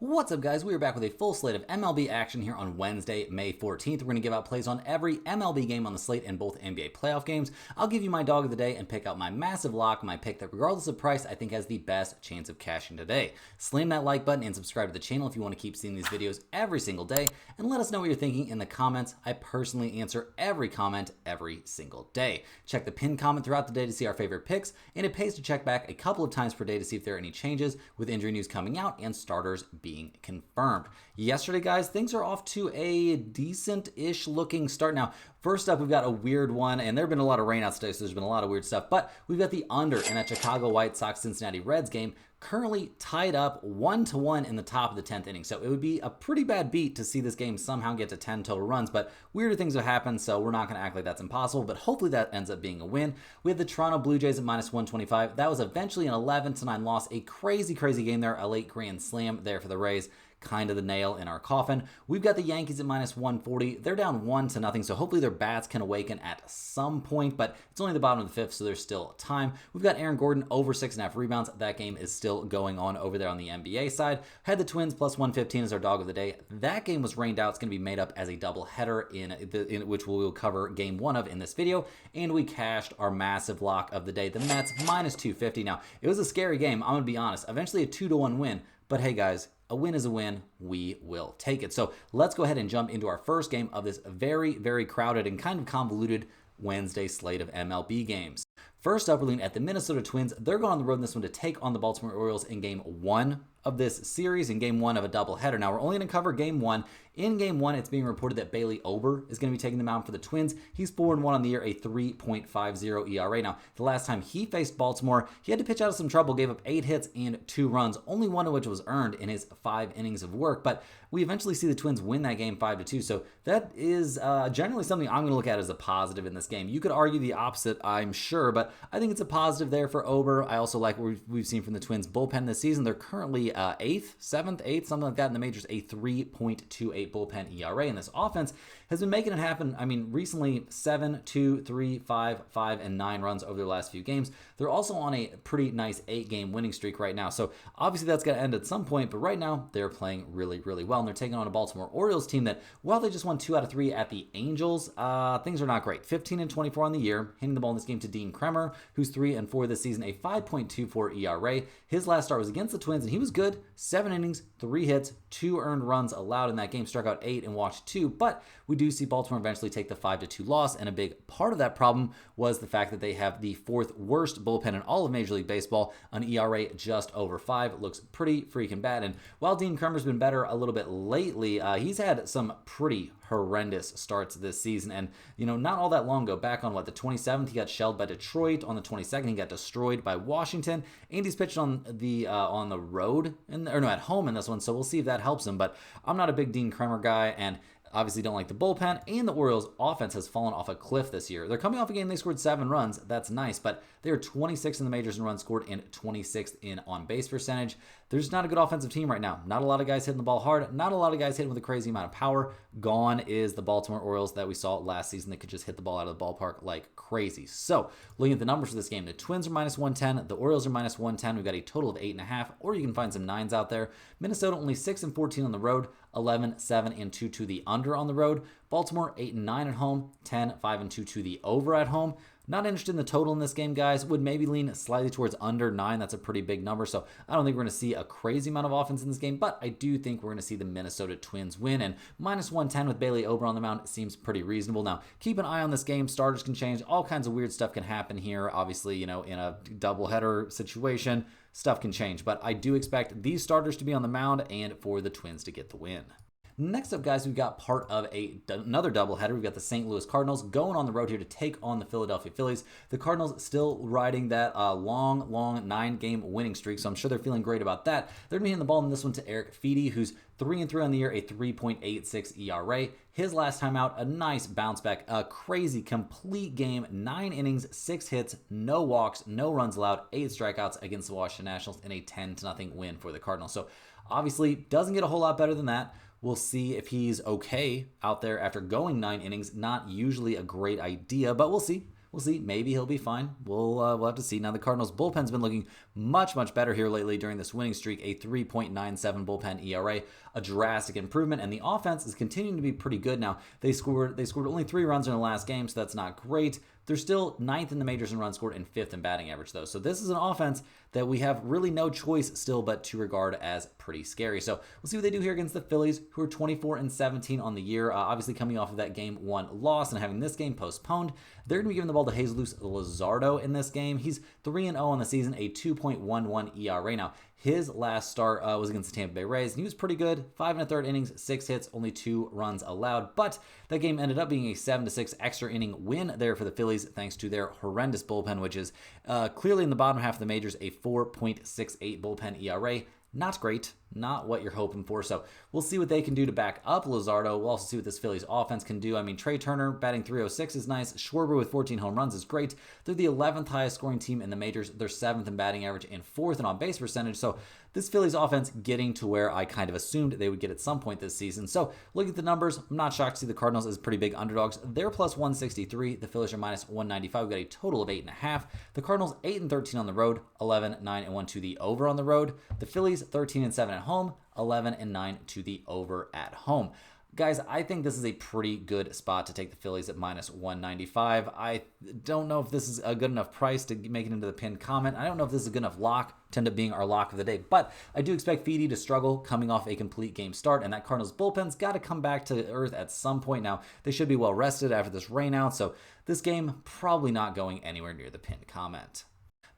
What's up, guys? We are back with a full slate of MLB action here on Wednesday, May 14th. We're going to give out plays on every MLB game on the slate and both NBA playoff games. I'll give you my dog of the day and pick out my massive lock, my pick that regardless of price, I think has the best chance of cashing today. Slam that like button and subscribe to the channel if you want to keep seeing these videos every single day, and let us know what you're thinking in the comments. I personally answer every comment every single day. Check the pinned comment throughout the day to see our favorite picks, and it pays to check back a couple of times per day to see if there are any changes with injury news coming out and starters being confirmed. Yesterday, guys, things are off to a decent-ish looking start. Now, first up, we've got a weird one, and there have been a lot of rainouts today, so there's been a lot of weird stuff, but we've got the under in that Chicago White Sox-Cincinnati Reds game, currently tied up 1-1 in the top of the 10th inning. So it would be a pretty bad beat to see this game somehow get to 10 total runs, but weirder things have happened, so we're not going to act like that's impossible, but hopefully that ends up being a win. We had the Toronto Blue Jays at -125. That was eventually an 11-9 loss, a crazy grand there, a late grand slam there for the Rays. Kind of the nail in our coffin. We've got the Yankees at -140. They're down 1-0, so hopefully their bats can awaken at some point, but it's only the bottom of the fifth, so there's still time. We've got Aaron Gordon over 6.5 rebounds. That game is still going on over there on the NBA side. Had the Twins +115 as our dog of the day. That game was rained out. It's going to be made up as a doubleheader in which we will cover game one of in this video, and we cashed our massive lock of the day. The Mets -250. Now, it was a scary game, I'm going to be honest. Eventually a 2-1 win, but hey guys, a win is a win. We will take it. So let's go ahead and jump into our first game of this very crowded and kind of convoluted Wednesday slate of MLB games. First up, we're looking at the Minnesota Twins. They're going on the road in this one to take on the Baltimore Orioles in game one of this series, in game one of a doubleheader. Now, we're only going to cover game one. In game one, it's being reported that Bailey Ober is going to be taking the mound for the Twins. He's 4-1 on the year, a 3.50 ERA. Now, the last time he faced Baltimore, he had to pitch out of some trouble, gave up 8 hits and 2 runs, only one of which was earned in his 5 innings of work. But we eventually see the Twins win that game 5-2. So that is generally something I'm going to look at as a positive in this game. You could argue the opposite, I'm sure, but I think it's a positive there for Ober. I also like what we've seen from the Twins bullpen this season. They're currently 8th, 7th, 8th, something like that in the majors, a 3.28 bullpen ERA, and this offense has been making it happen. I mean, recently 7, 2, 3, 5, 5, and 9 runs over their last few games. They're also on a pretty nice 8-game winning streak right now, so obviously that's going to end at some point, but right now they're playing really well, and they're taking on a Baltimore Orioles team that, while they just won 2 out of 3 at the Angels, things are not great. 15-24 on the year, hitting the ball in this game to Dean Kremer, who's 3-4 this season, a 5.24 ERA. His last start was against the Twins, and he was good. 7 innings, 3 hits, 2 earned runs allowed in that game, struck out 8 and walked 2, but we do see Baltimore eventually take the 5-2 loss, and a big part of that problem was the fact that they have the 4th worst bullpen in all of Major League Baseball, an ERA just over 5. It looks pretty freaking bad, and while Dean Kremer's been better a little bit lately, he's had some pretty horrendous starts this season, and not all that long ago, back on the 27th, he got shelled by Detroit. On the 22nd, he got destroyed by Washington, and he's pitched on the road, at home in this one, so we'll see if that helps him, but I'm not a big Dean Kremer guy, and obviously don't like the bullpen, and the Orioles offense has fallen off a cliff this year. They're coming off a game they scored 7 runs. That's nice, but they are 26th in the majors in runs scored and 26th in on-base percentage. There's not a good offensive team right now. Not a lot of guys hitting the ball hard. Not a lot of guys hitting with a crazy amount of power. Gone is the Baltimore Orioles that we saw last season that could just hit the ball out of the ballpark like crazy. So, looking at the numbers for this game, the Twins are -110. The Orioles are -110. We've got a total of 8.5, or you can find some 9s out there. Minnesota only 6-14 on the road. 11, 7, and 2 to the under on the road. Baltimore 8-9 at home, 10, 5, and 2 to the over at home. Not interested in the total in this game, guys. Would maybe lean slightly towards under 9. That's a pretty big number, so I don't think we're going to see a crazy amount of offense in this game, but I do think we're going to see the Minnesota Twins win, and -110 with Bailey Ober on the mound seems pretty reasonable. Now, keep an eye on this game. Starters can change. All kinds of weird stuff can happen here. Obviously, in a doubleheader situation, stuff can change, but I do expect these starters to be on the mound and for the Twins to get the win. Next up, guys, we've got part of another doubleheader. We've got the St. Louis Cardinals going on the road here to take on the Philadelphia Phillies. The Cardinals still riding that long 9-game winning streak, so I'm sure they're feeling great about that. They're going to be hitting the ball in this one to Eric Feedy, who's 3-3 on the year, a 3.86 ERA. His last time out, a nice bounce back, a crazy complete game, 9 innings, 6 hits, no walks, no runs allowed, 8 strikeouts against the Washington Nationals in a 10-0 win for the Cardinals. So obviously doesn't get a whole lot better than that. We'll see if he's okay out there after going 9 innings. Not usually a great idea, but we'll see. we'll see. Maybe he'll be fine. We'll have to see. Now, the Cardinals bullpen's been looking much, much better here lately during this winning streak. A 3.97 bullpen ERA, a drastic improvement, and the offense is continuing to be pretty good now. They scored only 3 runs in the last game, so that's not great. They're still 9th in the majors in runs scored and 5th in batting average, though. So this is an offense that we have really no choice still but to regard as pretty scary. So we'll see what they do here against the Phillies, who are 24-17 on the year. Obviously coming off of that game 1 loss and having this game postponed. They're going to be giving the ball to Jesus Luzardo in this game. He's 3-0 on the season, a 2.11 ERA. Now, his last start was against the Tampa Bay Rays, and he was pretty good. 5 1/3 innings, 6 hits, only 2 runs allowed. But that game ended up being a 7-6 extra inning win there for the Phillies, thanks to their horrendous bullpen, which is clearly in the bottom half of the majors, a 4.68 bullpen ERA. Not great, not what you're hoping for. So we'll see what they can do to back up Luzardo. We'll also see what this Phillies offense can do. I mean, Trey Turner batting 306 is nice. Schwarber with 14 home runs is great. They're the 11th highest scoring team in the majors. They're 7th in batting average and 4th in on-base percentage. So this Phillies offense getting to where I kind of assumed they would get at some point this season. So look at the numbers. I'm not shocked to see the Cardinals as pretty big underdogs. They're plus 163. The Phillies are minus 195. We've got a total of 8.5. The Cardinals 8-13 on the road, 11-9-1 to the over on the road. The Phillies 13-7 at home, 11-9 to the over at home. Guys, I think this is a pretty good spot to take the Phillies at minus 195. I don't know if this is a good enough price to make it into the pinned comment. I don't know if this is a good enough lock to end up being our lock of the day, but I do expect Feedy to struggle coming off a complete game start, and that Cardinals bullpen's got to come back to earth at some point. Now, they should be well rested after this rain out, so this game probably not going anywhere near the pinned comment.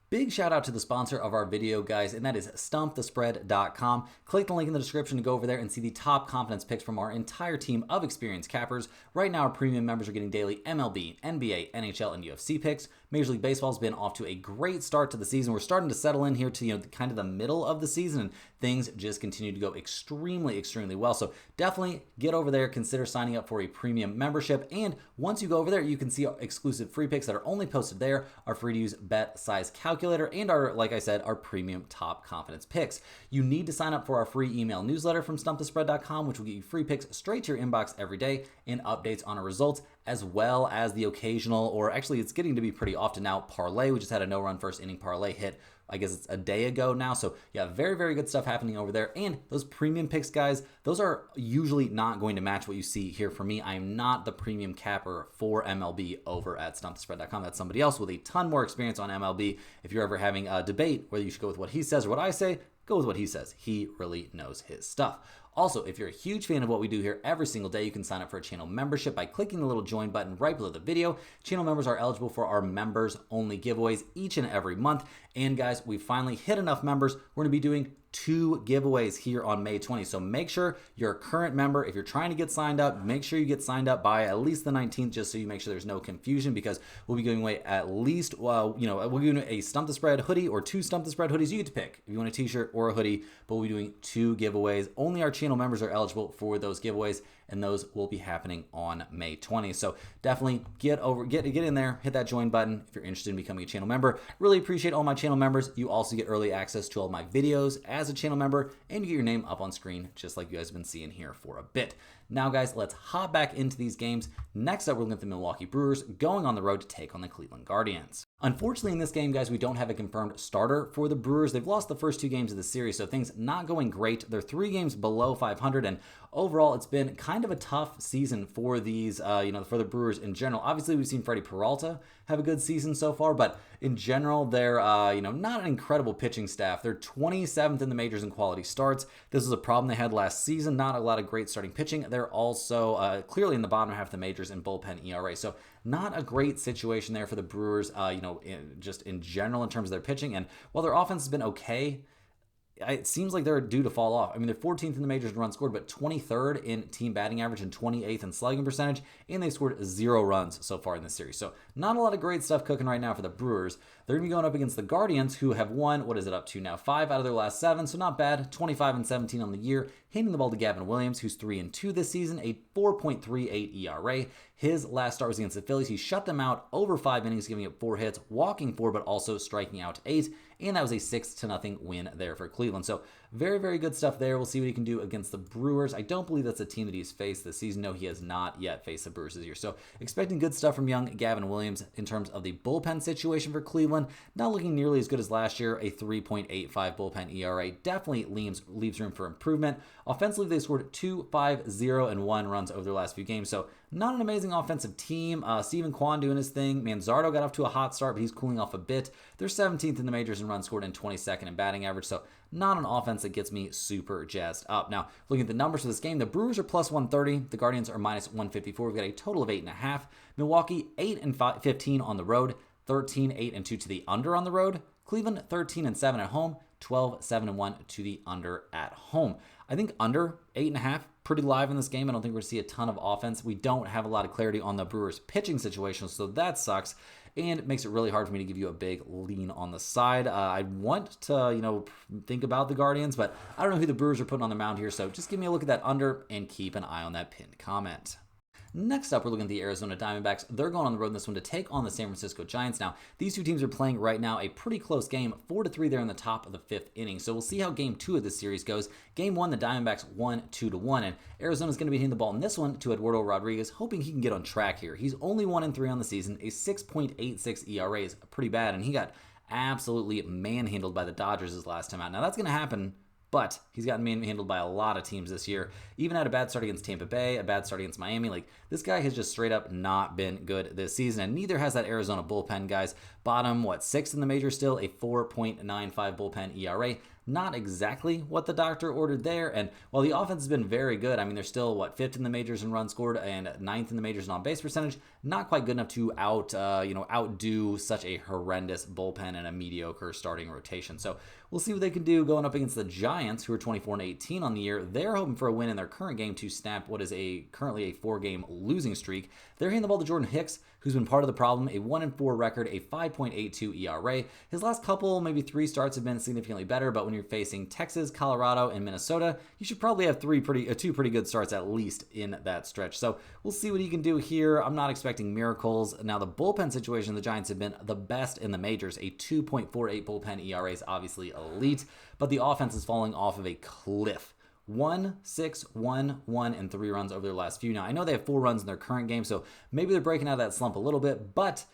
Big shout out to the sponsor of our video, guys, and that is stumpthespread.com. Click the link in the description to go over there and see the top confidence picks from our entire team of experienced cappers. Right now, our premium members are getting daily MLB, NBA, NHL, and UFC picks. Major League Baseball's been off to a great start to the season. We're starting to settle in here to kind of the middle of the season, and things just continue to go extremely, extremely well. So definitely get over there, consider signing up for a premium membership, and once you go over there, you can see our exclusive free picks that are only posted there, our free to use bet size calculator, and our, like I said, our premium top confidence picks. You need to sign up for our free email newsletter from stumpthespread.com, which will get you free picks straight to your inbox every day and updates on our results, as well as the occasional, or actually it's getting to be pretty often now, parlay. We just had a no-run first inning parlay hit, I guess it's a day ago now. So yeah, very, very good stuff happening over there. And those premium picks, guys, those are usually not going to match what you see here for me. I am not the premium capper for MLB over at stumpthespread.com. That's somebody else with a ton more experience on MLB. If you're ever having a debate whether you should go with what he says or what I say, go with what he says. He really knows his stuff. Also, if you're a huge fan of what we do here every single day, you can sign up for a channel membership by clicking the little join button right below the video. Channel members are eligible for our members-only giveaways each and every month. And guys, we finally hit enough members. We're going to be doing 2 giveaways here on May 20. So make sure you're a current member. If you're trying to get signed up, make sure you get signed up by at least the 19th, just so you make sure there's no confusion, because we'll be giving away at least, we'll be doing a Stump the Spread hoodie or 2 Stump the Spread hoodies. You get to pick if you want a t-shirt or a hoodie, but we'll be doing 2 giveaways. Only our channel members are eligible for those giveaways, and those will be happening on May 20th. So definitely get in there, hit that join button if you're interested in becoming a channel member. Really appreciate all my channel members. You also get early access to all my videos as a channel member, and you get your name up on screen just like you guys have been seeing here for a bit. Now, guys, let's hop back into these games. Next up, we're looking at the Milwaukee Brewers going on the road to take on the Cleveland Guardians. Unfortunately, in this game, guys, we don't have a confirmed starter for the Brewers. They've lost the first 2 games of the series, so things not going great. They're 3 games below 500, and overall, it's been kind of a tough season for these, for the Brewers in general. Obviously, we've seen Freddie Peralta have a good season so far, but in general, they're, not an incredible pitching staff. They're 27th in the majors in quality starts. This is a problem they had last season. Not a lot of great starting pitching. They're also clearly in the bottom half of the majors in bullpen ERA. So not a great situation there for the Brewers, just in general in terms of their pitching. And while their offense has been okay, it seems like they're due to fall off. I mean, they're 14th in the majors in runs scored, but 23rd in team batting average and 28th in slugging percentage, and they've scored 0 runs so far in this series. So not a lot of great stuff cooking right now for the Brewers. They're going to be going up against the Guardians, who have won, what is it up to now? 5 out of their last 7, so not bad. 25-17 on the year. Handing the ball to Gavin Williams, who's 3-2 this season, a 4.38 ERA. His last start was against the Phillies. He shut them out over 5 innings, giving up 4 hits, walking 4, but also striking out 8. And that was a 6-0 win there for Cleveland. So very, very good stuff there. We'll see what he can do against the Brewers. I don't believe that's a team that he's faced this season. No, he has not yet faced the Brewers this year. So expecting good stuff from young Gavin Williams in terms of the bullpen situation for Cleveland. Not looking nearly as good as last year. A 3.85 bullpen ERA definitely leaves room for improvement. Offensively, they scored 2, 5, 0, and 1 runs over their last few games. So not an amazing offensive team. Steven Kwan doing his thing. Manzardo got off to a hot start, but he's cooling off a bit. They're 17th in the majors in runs scored and 22nd in batting average. So not an offense that gets me super jazzed up. Now, looking at the numbers for this game, the Brewers are plus 130. The Guardians are minus 154. We've got a total of 8.5. Milwaukee, 8-15 on the road. 13, 8-2 to the under on the road. Cleveland, 13-7 at home. 12, 7-1 to the under at home. I think under 8.5, pretty live in this game. I don't think we're going to see a ton of offense. We don't have a lot of clarity on the Brewers' pitching situation, so that sucks. And it makes it really hard for me to give you a big lean on the side. I want to, think about the Guardians, but I don't know who the Brewers are putting on the mound here. So just give me a look at that under and keep an eye on that pinned comment. Next up, we're looking at the Arizona Diamondbacks. They're going on the road in this one to take on the San Francisco Giants. Now, these two teams are playing right now a pretty close game, 4-3 there in the top of the 5th inning. So we'll see how game 2 of this series goes. Game 1, the Diamondbacks won 2-1, and Arizona's going to be hitting the ball in this one to Eduardo Rodriguez, hoping he can get on track here. He's only 1-3 on the season. A 6.86 ERA is pretty bad, and he got absolutely manhandled by the Dodgers his last time out. Now, that's going to happen, but he's gotten manhandled by a lot of teams this year. Even had a bad start against Tampa Bay, a bad start against Miami. This guy has just straight up not been good this season, and neither has that Arizona bullpen, guys. Bottom, 6th in the major still, a 4.95 bullpen ERA. Not exactly what the doctor ordered there, and while the offense has been very good, they're still, 5th in the majors in runs scored and 9th in the majors in on-base percentage. Not quite good enough to outdo such a horrendous bullpen and a mediocre starting rotation. So we'll see what they can do going up against the Giants, who are 24-18 on the year. They're hoping for a win in their current game to snap what is currently a 4-game losing streak. They're handing the ball to Jordan Hicks, who's been part of the problem, a 1-4 record, a 5.82 ERA. His last couple, maybe 3 starts have been significantly better, but when you're facing Texas, Colorado, and Minnesota, you should probably have 2 pretty good starts at least in that stretch. So we'll see what he can do here. I'm not expecting miracles. Now, the bullpen situation, the Giants have been the best in the majors. A 2.48 bullpen ERA is obviously elite, but the offense is falling off of a cliff. 1, 6, 1, 1, and 3 runs over their last few. Now, I know they have 4 runs in their current game, so maybe they're breaking out of that slump a little bit, but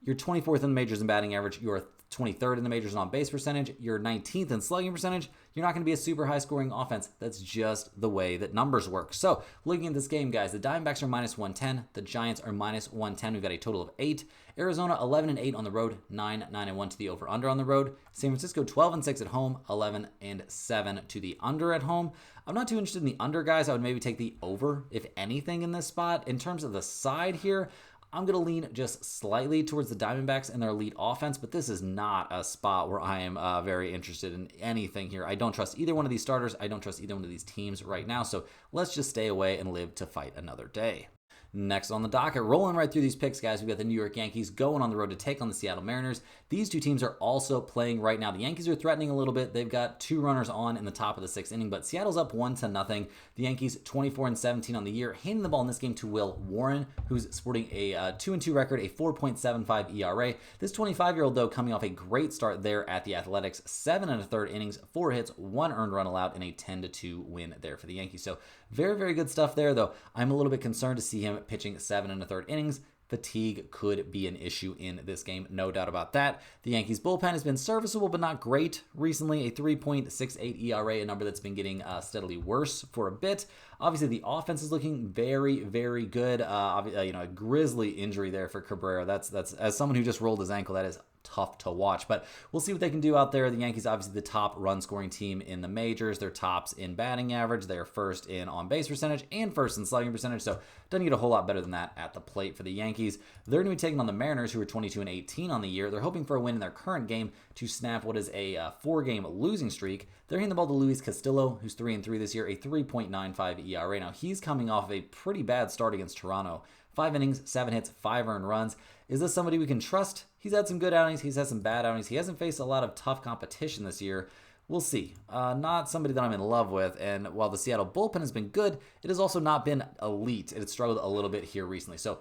you're 24th in the majors in batting average. You're 23rd in the majors in on-base percentage. You're 19th in slugging percentage. You're not going to be a super high-scoring offense. That's just the way that numbers work. So, looking at this game, guys, the Diamondbacks are minus 110. The Giants are minus 110. We've got a total of 8. Arizona, 11-8 on the road. 9-1 to the over-under on the road. San Francisco, 12-6 at home. 11-7 to the under at home. I'm not too interested in the under, guys. I would maybe take the over, if anything, in this spot. In terms of the side here, I'm going to lean just slightly towards the Diamondbacks and their elite offense, but this is not a spot where I am very interested in anything here. I don't trust either one of these starters. I don't trust either one of these teams right now, so let's just stay away and live to fight another day. Next on the docket, rolling right through these picks, guys, we've got the New York Yankees going on the road to take on the Seattle Mariners. These two teams are also playing right now. The Yankees are threatening a little bit. They've got 2 runners on in the top of the 6th inning, but Seattle's up 1-0. The Yankees 24-17 on the year, handing the ball in this game to Will Warren, who's sporting a 2-2 record, a 4.75 ERA. This 25-year-old, though, coming off a great start there at the Athletics, 7 1/3 innings, 4 hits, 1 earned run allowed, and a 10-2 win there for the Yankees. So very, very good stuff there, though. I'm a little bit concerned to see him pitching 7 1/3 innings. Fatigue could be an issue in this game, no doubt about that. The Yankees bullpen has been serviceable but not great recently, a 3.68 ERA, a number that's been getting steadily worse for a bit. Obviously, the offense is looking very, very good. A grisly injury there for Cabrera. That's as someone who just rolled his ankle, that is tough to watch, but we'll see what they can do out there. The Yankees, obviously the top run scoring team in the majors. They're tops in batting average. They're first in on-base percentage and first in slugging percentage, so doesn't get a whole lot better than that at the plate for the Yankees. They're going to be taking on the Mariners, who are 22-18 on the year. They're hoping for a win in their current game to snap what is a 4-game losing streak. They're handing the ball to Luis Castillo, who's 3-3 this year, a 3.95 ERA. Now, he's coming off of a pretty bad start against Toronto. 5 innings, 7 hits, 5 earned runs. Is this somebody we can trust? He's had some good outings. He's had some bad outings. He hasn't faced a lot of tough competition this year. We'll see. Not somebody that I'm in love with. And while the Seattle bullpen has been good, it has also not been elite. It has struggled a little bit here recently. So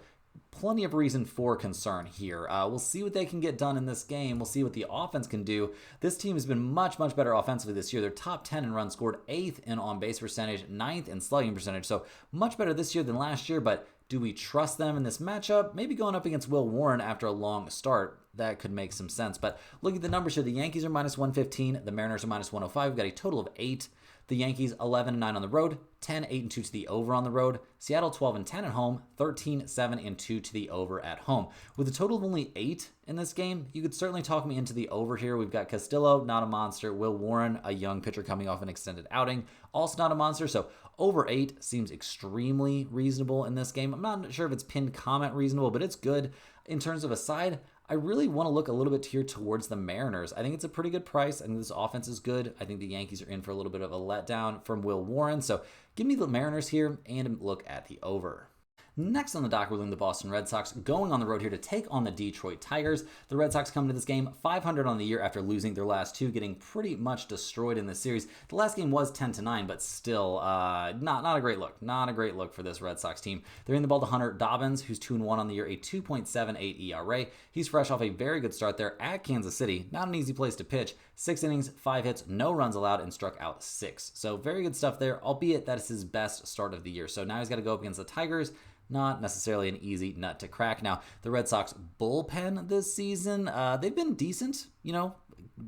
plenty of reason for concern here. We'll see what they can get done in this game. We'll see what the offense can do. This team has been much, much better offensively this year. They're top 10 in runs scored, 8th in on-base percentage, 9th in slugging percentage. So much better this year than last year, but do we trust them in this matchup? Maybe going up against Will Warren after a long start. That could make some sense. But look at the numbers here. The Yankees are minus 115. The Mariners are minus 105. We've got a total of 8. The Yankees 11-9 on the road, 10-8-2 to the over on the road. Seattle 12-10 at home, 13-7-2 to the over at home. With a total of only 8 in this game, you could certainly talk me into the over here. We've got Castillo, not a monster. Will Warren, a young pitcher coming off an extended outing, also not a monster. So over 8 seems extremely reasonable in this game. I'm not sure if it's pinned comment reasonable, but it's good. In terms of a side, I really want to look a little bit here towards the Mariners. I think it's a pretty good price. I think this offense is good. I think the Yankees are in for a little bit of a letdown from Will Warren. So give me the Mariners here and look at the over. Next on the dock, we're looking at the Boston Red Sox going on the road here to take on the Detroit Tigers. The Red Sox come to this game 500 on the year after losing their last 2, getting pretty much destroyed in this series. The last game was 10-9, but still not a great look. Not a great look for this Red Sox team. They're in the ball to Hunter Dobbins, who's 2-1 on the year, a 2.78 ERA. He's fresh off a very good start there at Kansas City. Not an easy place to pitch. 6 innings, 5 hits, no runs allowed, and struck out 6. So very good stuff there, albeit that is his best start of the year. So now he's got to go up against the Tigers. Not necessarily an easy nut to crack. Now, the Red Sox bullpen this season, they've been decent,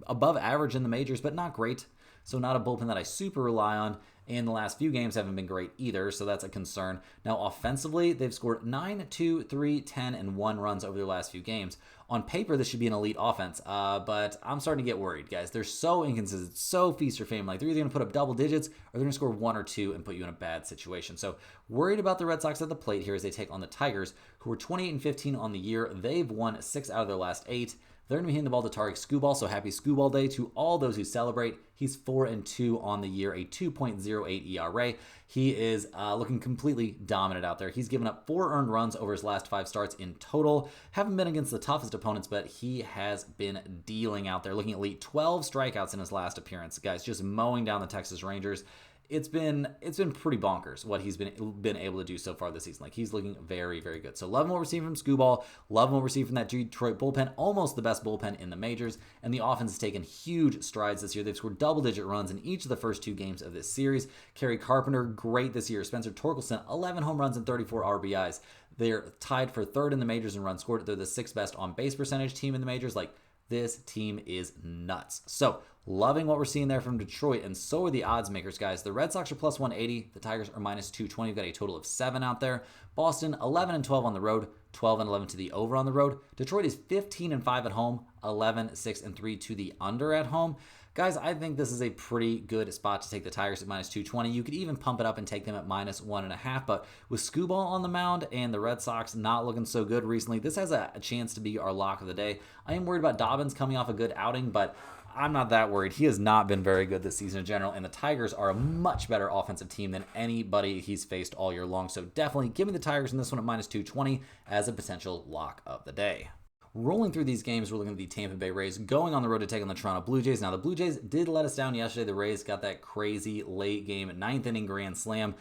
above average in the majors, but not great. So not a bullpen that I super rely on. And the last few games haven't been great either, so that's a concern. Now, offensively, they've scored 9, 2, 3, 10, and 1 runs over their last few games. On paper, this should be an elite offense, but I'm starting to get worried, guys. They're so inconsistent, so feast or famine. Like, they're either going to put up double digits, or they're going to score 1 or 2 and put you in a bad situation. So, worried about the Red Sox at the plate here as they take on the Tigers, who are 28-15 on the year. They've won 6 out of their last 8. They're going to be hitting the ball to Tariq Skubal, so happy Skubal Day to all those who celebrate. He's 4-2 on the year, a 2.08 ERA. He is looking completely dominant out there. He's given up 4 earned runs over his last 5 starts in total. Haven't been against the toughest opponents, but he has been dealing out there. Looking at elite, 12 strikeouts in his last appearance. Guys, just mowing down the Texas Rangers. It's been pretty bonkers what he's been able to do so far this season. Like, he's looking very, very good. So loving what we're seeing from Skubal, loving what we're seeing from that Detroit bullpen, almost the best bullpen in the majors. And the offense has taken huge strides this year. They've scored double-digit runs in each of the first 2 games of this series. Kerry Carpenter, great this year. Spencer Torkelson, 11 home runs and 34 RBIs. They're tied for 3rd in the majors in runs scored. They're the 6th best on-base percentage team in the majors. Like, this team is nuts. So, loving what we're seeing there from Detroit, and so are the odds makers, guys. The Red Sox are plus 180. The Tigers are minus 220. We've got a total of 7 out there. Boston, 11-12 on the road, 12-11 to the over on the road. Detroit is 15-5 at home, 11-6-3 to the under at home. Guys, I think this is a pretty good spot to take the Tigers at minus 220. You could even pump it up and take them at minus 1.5. But with Skubal on the mound and the Red Sox not looking so good recently, this has a chance to be our lock of the day. I am worried about Dobbins coming off a good outing, but I'm not that worried. He has not been very good this season in general, and the Tigers are a much better offensive team than anybody he's faced all year long. So definitely give me the Tigers in this one at minus 220 as a potential lock of the day. Rolling through these games, we're looking at the Tampa Bay Rays going on the road to take on the Toronto Blue Jays. Now, the Blue Jays did let us down yesterday. The Rays got that crazy late game 9th inning grand slam.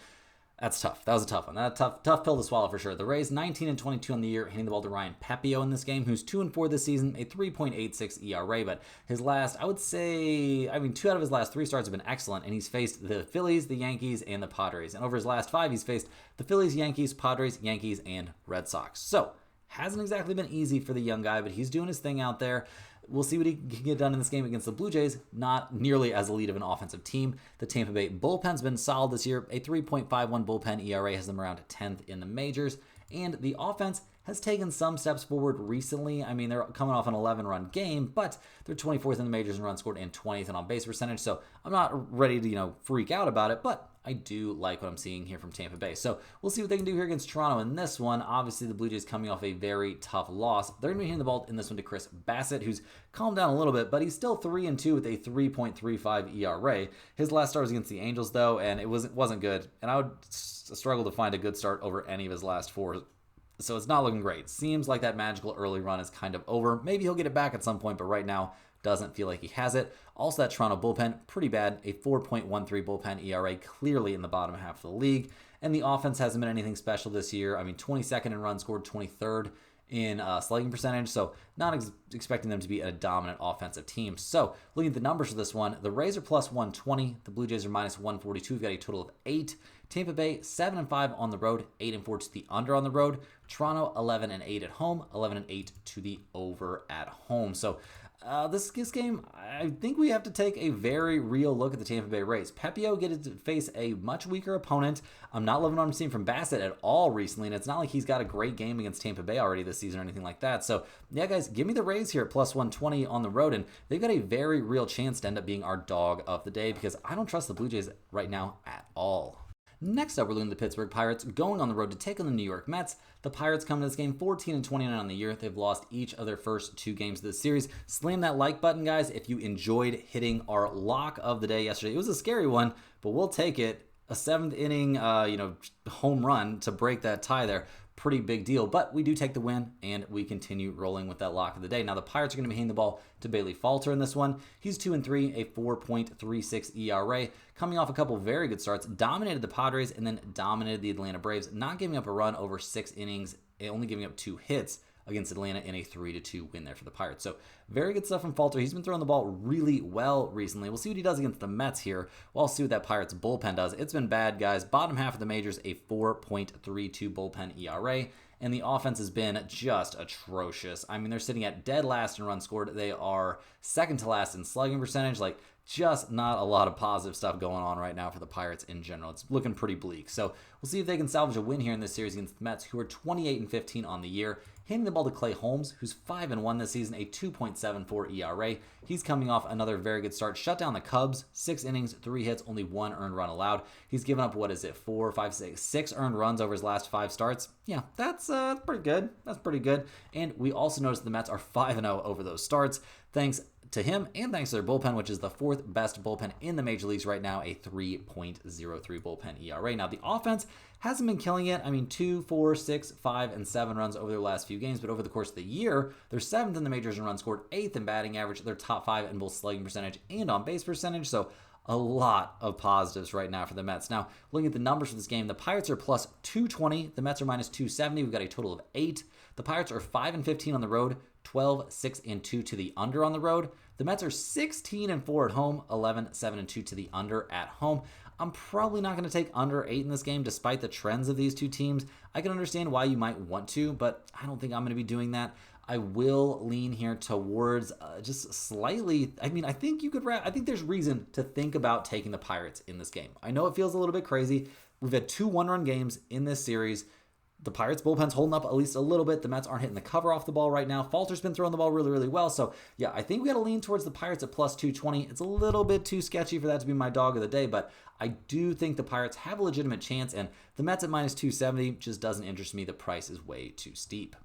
That's tough. That was a tough one. That's a tough pill to swallow for sure. The Rays 19-22 on the year, hitting the ball to Ryan Pepio in this game, who's 2-4 this season, a 3.86 ERA. But his last, 2 out of his last 3 starts have been excellent, and he's faced the Phillies, the Yankees, and the Padres. And over his last 5, he's faced the Phillies, Yankees, Padres, Yankees, and Red Sox. So, hasn't exactly been easy for the young guy, but he's doing his thing out there. We'll see what he can get done in this game against the Blue Jays. Not nearly as elite of an offensive team. The Tampa Bay bullpen's been solid this year. A 3.51 bullpen ERA has them around 10th in the majors. And the offense has taken some steps forward recently. I mean, they're coming off an 11-run game, but they're 24th in the majors in runs scored and 20th in on-base percentage. So I'm not ready to, freak out about it, but I do like what I'm seeing here from Tampa Bay. So we'll see what they can do here against Toronto in this one. Obviously, the Blue Jays coming off a very tough loss. They're going to be hitting the ball in this one to Chris Bassett, who's calmed down a little bit, but he's still 3-2 with a 3.35 ERA. His last start was against the Angels, though, and it wasn't good. And I would struggle to find a good start over any of his last 4. So it's not looking great. Seems like that magical early run is kind of over. Maybe he'll get it back at some point, but right now, doesn't feel like he has it. Also, that Toronto bullpen, pretty bad. A 4.13 bullpen ERA, clearly in the bottom half of the league. And the offense hasn't been anything special this year. I mean, 22nd in runs scored, 23rd in slugging percentage, so not expecting them to be a dominant offensive team. So looking at the numbers for this one, the Rays are plus 120, the Blue Jays are minus 142. We've got a total of 8. Tampa Bay 7-5 on the road, 8-4 to the under on the road. Toronto 11-8 at home, 11-8 to the over at home. So this game, I think we have to take a very real look at the Tampa Bay Rays. Pepio gets to face a much weaker opponent. I'm not loving what I'm seeing from Bassett at all recently, and it's not like he's got a great game against Tampa Bay already this season or anything like that. So, yeah, guys, give me the Rays here at plus 120 on the road, and they've got a very real chance to end up being our dog of the day because I don't trust the Blue Jays right now at all. Next up, we're looking at the Pittsburgh Pirates going on the road to take on the New York Mets. The Pirates come to this game 14-29 on the year. They've lost each of their first 2 games of this series. Slam that like button, guys, if you enjoyed hitting our lock of the day yesterday. It was a scary one, but we'll take it. A 7th inning, home run to break that tie there. Pretty big deal, but we do take the win, and we continue rolling with that lock of the day. Now, the Pirates are going to be handing the ball to Bailey Falter in this one. He's 2-3, a 4.36 ERA, coming off a couple very good starts, dominated the Padres, and then dominated the Atlanta Braves, not giving up a run over 6 innings, only giving up 2 hits against Atlanta in a 3-2 win there for the Pirates. So very good stuff from Falter. He's been throwing the ball really well recently. We'll see what he does against the Mets here. We'll see what that Pirates bullpen does. It's been bad, guys. Bottom half of the majors, a 4.32 bullpen ERA. And the offense has been just atrocious. I mean, they're sitting at dead last in runs scored. They are second to last in slugging percentage. Just not a lot of positive stuff going on right now for the Pirates in general. It's looking pretty bleak. So we'll see if they can salvage a win here in this series against the Mets, who are 28-15 on the year. Handing the ball to Clay Holmes, who's 5-1 this season, a 2.74 ERA. He's coming off another very good start. Shut down the Cubs, 6 innings, 3 hits, only 1 earned run allowed. He's given up, 6 earned runs over his last 5 starts. Yeah, that's pretty good. That's pretty good. And we also noticed the Mets are 5-0 over those starts, thanks to him and thanks to their bullpen, which is the 4th best bullpen in the major leagues right now, a 3.03 bullpen ERA. Now, the offense hasn't been killing it. I mean, 2, 4, 6, 5, and 7 runs over their last few games, but over the course of the year, they're 7th in the majors in runs scored, 8th in batting average. They're top 5 in both slugging percentage and on base percentage. So a lot of positives right now for the Mets. Now, looking at the numbers for this game, the Pirates are plus 220. The Mets are minus 270. We've got a total of 8. The Pirates are 5-15 on the road, 12-6-2 to the under on the road. The Mets are 16-4 at home, 11-7-2 to the under at home. I'm probably not going to take under 8 in this game, despite the trends of these two teams. I can understand why you might want to, but I don't think I'm going to be doing that. I will lean here towards just slightly. I mean, I think there's reason to think about taking the Pirates in this game. I know it feels a little bit crazy. We've had 2 one-run games in this series. The Pirates bullpen's holding up at least a little bit. The Mets aren't hitting the cover off the ball right now. Falter's been throwing the ball really, really well. So, yeah, I think we got to lean towards the Pirates at plus 220. It's a little bit too sketchy for that to be my dog of the day, but I do think the Pirates have a legitimate chance, and the Mets at minus 270 just doesn't interest me. The price is way too steep.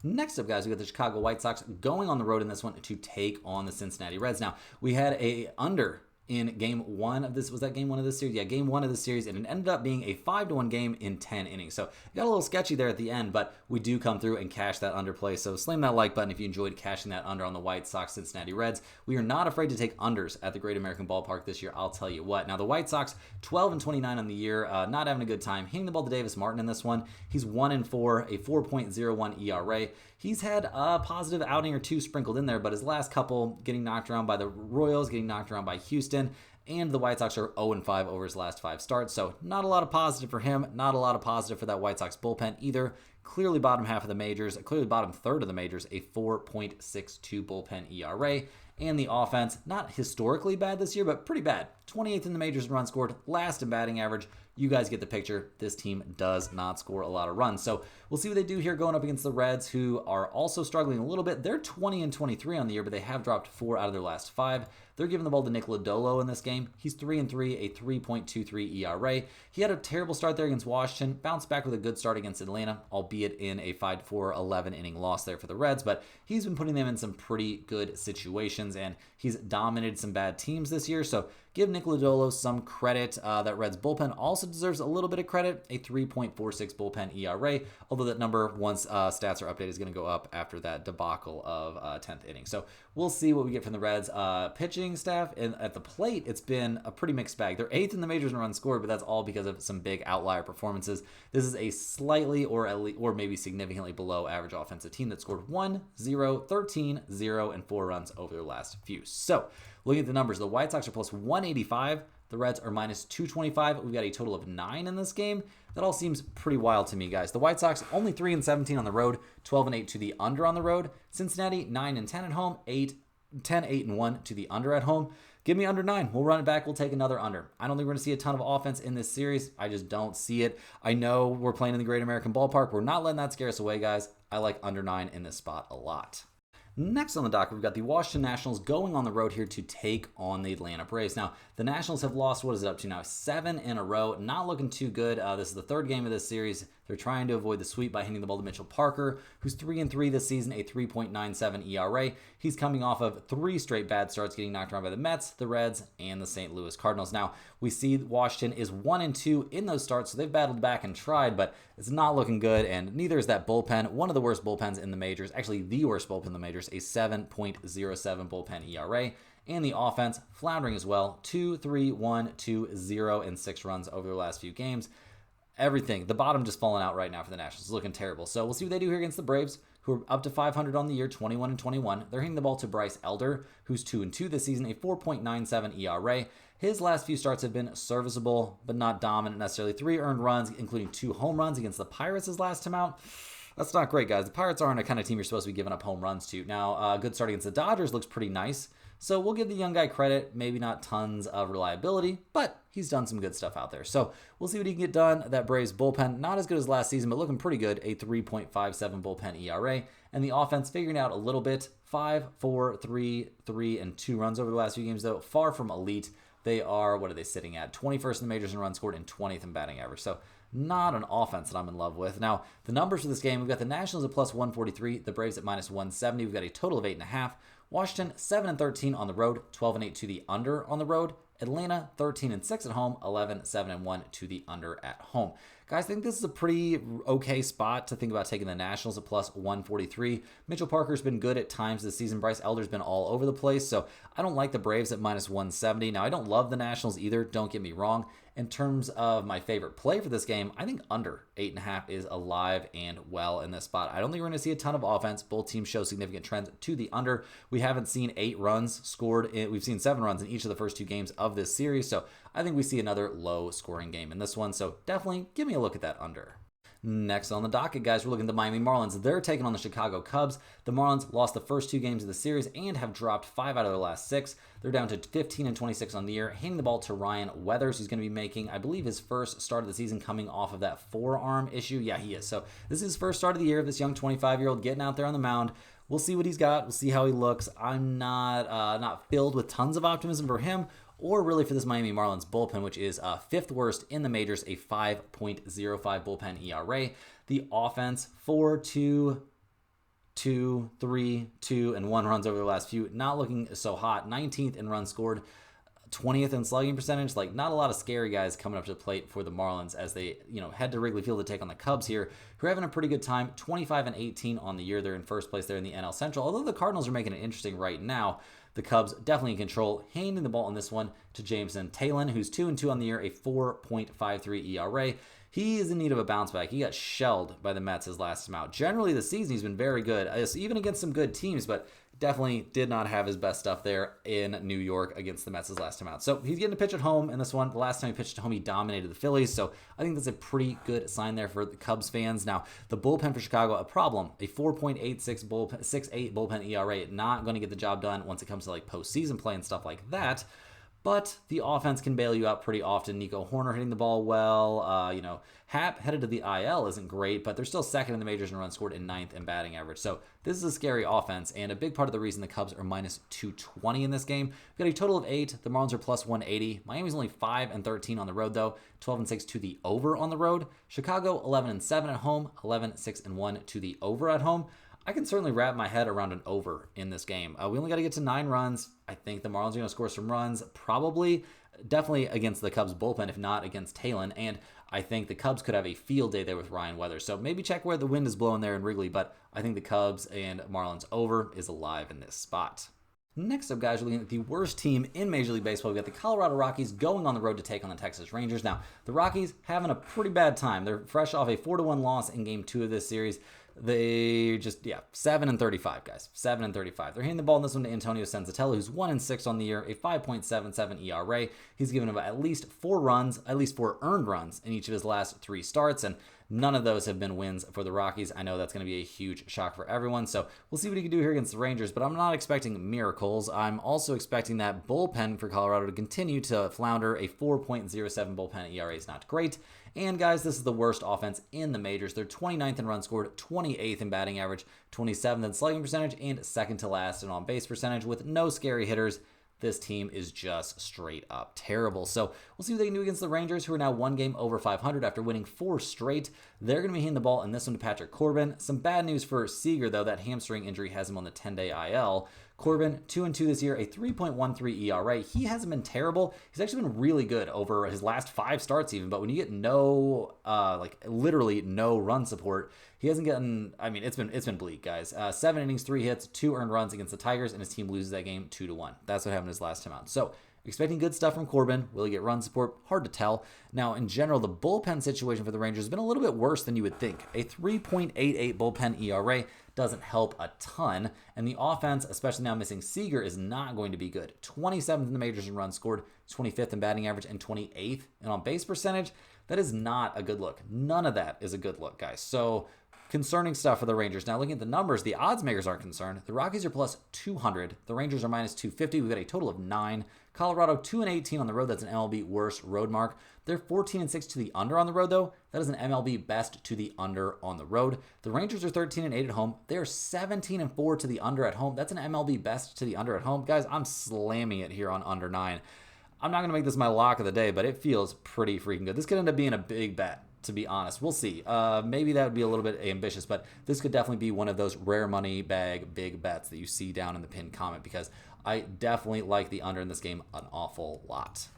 Next up, guys, we got the Chicago White Sox going on the road in this one to take on the Cincinnati Reds. Now, we had a under in game 1 of this. Was that game 1 of this series? Yeah, game 1 of this series, and it ended up being a 5-1 game in 10 innings. So it got a little sketchy there at the end, but we do come through and cash that underplay. So slam that like button if you enjoyed cashing that under on the White Sox Cincinnati Reds. We are not afraid to take unders at the Great American Ballpark this year, I'll tell you what. Now, the White Sox, 12-29 on the year, not having a good time. Hitting the ball to Davis Martin in this one. He's 1-4, a 4.01 ERA. He's had a positive outing or 2 sprinkled in there, but his last couple getting knocked around by the Royals, getting knocked around by Houston, and the White Sox are 0-5 over his last 5 starts. So not a lot of positive for him, not a lot of positive for that White Sox bullpen either. Clearly bottom half of the majors, clearly bottom third of the majors, a 4.62 bullpen ERA. And the offense, not historically bad this year, but pretty bad. 28th in the majors in runs scored, last in batting average. You guys get the picture. This team does not score a lot of runs. So we'll see what they do here going up against the Reds, who are also struggling a little bit. They're 20-23 on the year, but they have dropped 4 out of their last 5. They're giving the ball to Nick Lodolo in this game. He's 3-3, a 3.23 ERA. He had a terrible start there against Washington, bounced back with a good start against Atlanta, albeit in a 5-4, 11-inning loss there for the Reds, but he's been putting them in some pretty good situations, and he's dominated some bad teams this year, so give Nick Lodolo some credit. That Reds bullpen also deserves a little bit of credit, a 3.46 bullpen ERA, although that number, once stats are updated, is going to go up after that debacle of 10th inning. So we'll see what we get from the Reds pitching staff. And at the plate, it's been a pretty mixed bag. They're 8th in the majors in runs scored, but that's all because of some big outlier performances. This is a slightly or maybe significantly below average offensive team that scored 1, 0, 13, 0, and 4 runs over their last few. So looking at the numbers, the White Sox are plus 185. The Reds are minus 225. We've got a total of 9 in this game. That all seems pretty wild to me, guys. The White Sox only 3-17 on the road, 12-8 to the under on the road. Cincinnati 9-10 at home, 10-8-1 to the under at home. Give me under 9. We'll run it back. We'll take another under. I don't think we're going to see a ton of offense in this series. I just don't see it. I know we're playing in the Great American Ballpark. We're not letting that scare us away, guys. I like under 9 in this spot a lot. Next on the docket, we've got the Washington Nationals going on the road here to take on the Atlanta Braves. Now, the Nationals have lost, what is it up to now? 7 in a row. Not looking too good. This is the third game of this series. They're trying to avoid the sweep by handing the ball to Mitchell Parker, who's 3-3 this season, a 3.97 ERA. He's coming off of 3 straight bad starts, getting knocked around by the Mets, the Reds, and the St. Louis Cardinals. Now, we see Washington is 1-2 in those starts, so they've battled back and tried, but it's not looking good, and neither is that bullpen. One of the worst bullpens in the majors, actually the worst bullpen in the majors, a 7.07 bullpen ERA. And the offense floundering as well, 2, 3, 1, 2, 0, and 6 runs over the last few games. Everything, the bottom just falling out right now for the Nationals. It's looking terrible. So we'll see what they do here against the Braves, who are up to 500 on the year, 21-21. They're hitting the ball to Bryce Elder, who's 2-2 this season, a 4.97 ERA. His last few starts have been serviceable, but not dominant necessarily. 3 earned runs, including 2 home runs against the Pirates his last time out. That's not great, guys. The Pirates aren't a kind of team you're supposed to be giving up home runs to. Now, good start against the Dodgers looks pretty nice. So we'll give the young guy credit. Maybe not tons of reliability, but he's done some good stuff out there. So we'll see what he can get done. That Braves bullpen, not as good as last season, but looking pretty good. A 3.57 bullpen ERA. And the offense figuring out a little bit. 5, 4, 3, 3, and 2 runs over the last few games, though. Far from elite. They are, what are they sitting at? 21st in the majors in runs scored and 20th in batting average. So not an offense that I'm in love with. Now, the numbers for this game, we've got the Nationals at plus 143, the Braves at minus 170. We've got a total of 8.5. Washington, 7-13 on the road, 12-8 to the under on the road. Atlanta, 13-6 at home, 11-7-1 to the under at home. Guys, I think this is a pretty okay spot to think about taking the Nationals at plus 143. Mitchell Parker's been good at times this season. Bryce Elder's been all over the place, so I don't like the Braves at minus 170. Now, I don't love the Nationals either, don't get me wrong. In terms of my favorite play for this game, I think under 8.5 is alive and well in this spot. I don't think we're going to see a ton of offense. Both teams show significant trends to the under. We haven't seen 8 runs scored. We've seen 7 runs in each of the first 2 games of this series, so I think we see another low-scoring game in this one. So definitely give me a look at that under. Next on the docket, guys, we're looking at the Miami Marlins. They're taking on the Chicago Cubs. The Marlins lost the first 2 games of the series and have dropped 5 out of their last 6. They're down to 15-26 on the year, handing the ball to Ryan Weathers, who's going to be making, I believe, his first start of the season coming off of that forearm issue. Yeah, he is. So this is his first start of the year, this young 25-year-old getting out there on the mound. We'll see what he's got. We'll see how he looks. I'm not filled with tons of optimism for him, or really for this Miami Marlins bullpen, which is 5th worst in the majors, a 5.05 bullpen ERA. The offense, 4, 2, 2, 3, 2, and 1 runs over the last few. Not looking so hot. 19th in runs scored, 20th in slugging percentage. Like, not a lot of scary guys coming up to the plate for the Marlins as they, head to Wrigley Field to take on the Cubs here, who are having a pretty good time. 25-18 on the year. They're in first place there in the NL Central. Although the Cardinals are making it interesting right now, the Cubs definitely in control, handing the ball on this one to Jameson Taillon, who's 2-2 on the year, a 4.53 ERA. He is in need of a bounce back. He got shelled by the Mets his last time out. Generally, this season, he's been very good, even against some good teams, but definitely did not have his best stuff there in New York against the Mets his last time out. So he's getting to pitch at home in this one. The last time he pitched at home, he dominated the Phillies. So I think that's a pretty good sign there for the Cubs fans. Now, the bullpen for Chicago, a problem. A 4.68 bullpen ERA, not going to get the job done once it comes to like postseason play and stuff like that. but the offense can bail you out pretty often. Nico Horner hitting the ball well. Happ headed to the IL isn't great, but they're still second in the majors in runs scored and ninth in batting average. So this is a scary offense, and a big part of the reason the Cubs are minus 220 in this game. We've got a total of 8. The Marlins are plus 180. Miami's only 5-13 on the road, though. 12-6 to the over on the road. Chicago 11-7 at home. 11-6-1 to the over at home. I can certainly wrap my head around an over in this game. We only got to get to 9 runs. I think the Marlins are going to score some runs, probably, definitely against the Cubs bullpen, if not against Talon. And I think the Cubs could have a field day there with Ryan Weathers. So maybe check where the wind is blowing there in Wrigley, but I think the Cubs and Marlins over is alive in this spot. Next up, guys, we're looking at the worst team in Major League Baseball. We've got the Colorado Rockies going on the road to take on the Texas Rangers. Now, the Rockies having a pretty bad time. They're fresh off a 4-1 loss in Game 2 of this series. They 7-35, guys. 7-35. They're hitting the ball in this one to Antonio Senzatella, who's 1-6 on the year, a 5.77 ERA. He's given him at least 4 earned runs in each of his last 3 starts, and none of those have been wins for the Rockies. I know that's going to be a huge shock for everyone, so we'll see what he can do here against the Rangers, but I'm not expecting miracles. I'm also expecting that bullpen for Colorado to continue to flounder. A 4.07 bullpen ERA is not great. And guys, this is the worst offense in the majors. They're 29th in runs scored, 28th in batting average, 27th in slugging percentage, and second to last in on-base percentage with no scary hitters. This team is just straight up terrible. So we'll see what they can do against the Rangers, who are now 1 game over 500 after winning 4 straight. They're going to be hitting the ball in this one to Patrick Corbin. Some bad news for Seager, though. That hamstring injury has him on the 10-day IL. Corbin, 2-2 this year, a 3.13 ERA. He hasn't been terrible. He's actually been really good over his last 5 starts even, but when you get literally no run support, he hasn't gotten, it's been bleak, guys. 7 innings, 3 hits, 2 earned runs against the Tigers, and his team loses that game 2-1. That's what happened his last time out. So, expecting good stuff from Corbin. Will he get run support? Hard to tell. Now, in general, the bullpen situation for the Rangers has been a little bit worse than you would think. A 3.88 bullpen ERA doesn't help a ton, and the offense, especially now missing Seager, is not going to be good. 27th in the majors in runs scored, 25th in batting average, and 28th in on-base percentage. That is not a good look. None of that is a good look, guys. So, concerning stuff for the Rangers. Now, looking at the numbers, the odds makers aren't concerned. The Rockies are plus 200. The Rangers are minus 250. We've got a total of 9. Colorado 2-18 on the road. That's an MLB worst road mark. They're 14-6 to the under on the road, though. That is an MLB best to the under on the road. The Rangers are 13-8 at home. They're 17-4 to the under at home. That's an MLB best to the under at home. Guys, I'm slamming it here on under 9. I'm not going to make this my lock of the day, but it feels pretty freaking good. This could end up being a big bet, to be honest. We'll see. Maybe that would be a little bit ambitious, but this could definitely be one of those rare money bag big bets that you see down in the pinned comment, because I definitely like the under in this game an awful lot.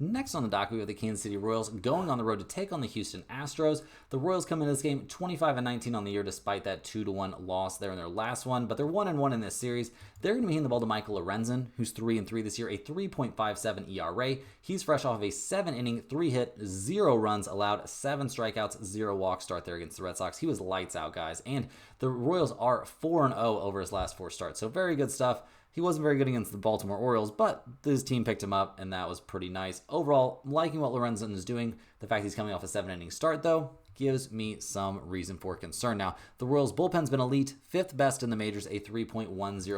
Next on the docket, we have the Kansas City Royals going on the road to take on the Houston Astros. The Royals come into this game 25-19 on the year, despite that 2-1 loss there in their last one, but they're 1-1 in this series. They're going to be hitting the ball to Michael Lorenzen, who's 3-3 this year, a 3.57 ERA. He's fresh off of a 7-inning, 3-hit, 0 runs allowed, 7 strikeouts, 0 walks start there against the Red Sox. He was lights out, guys, and the Royals are 4-0 over his last 4 starts, so very good stuff. He wasn't very good against the Baltimore Orioles, but his team picked him up, and that was pretty nice. Overall, I'm liking what Lorenzen is doing. The fact he's coming off a 7-inning start, though, gives me some reason for concern. Now, the Royals' bullpen's been elite, 5th best in the majors, a 3.10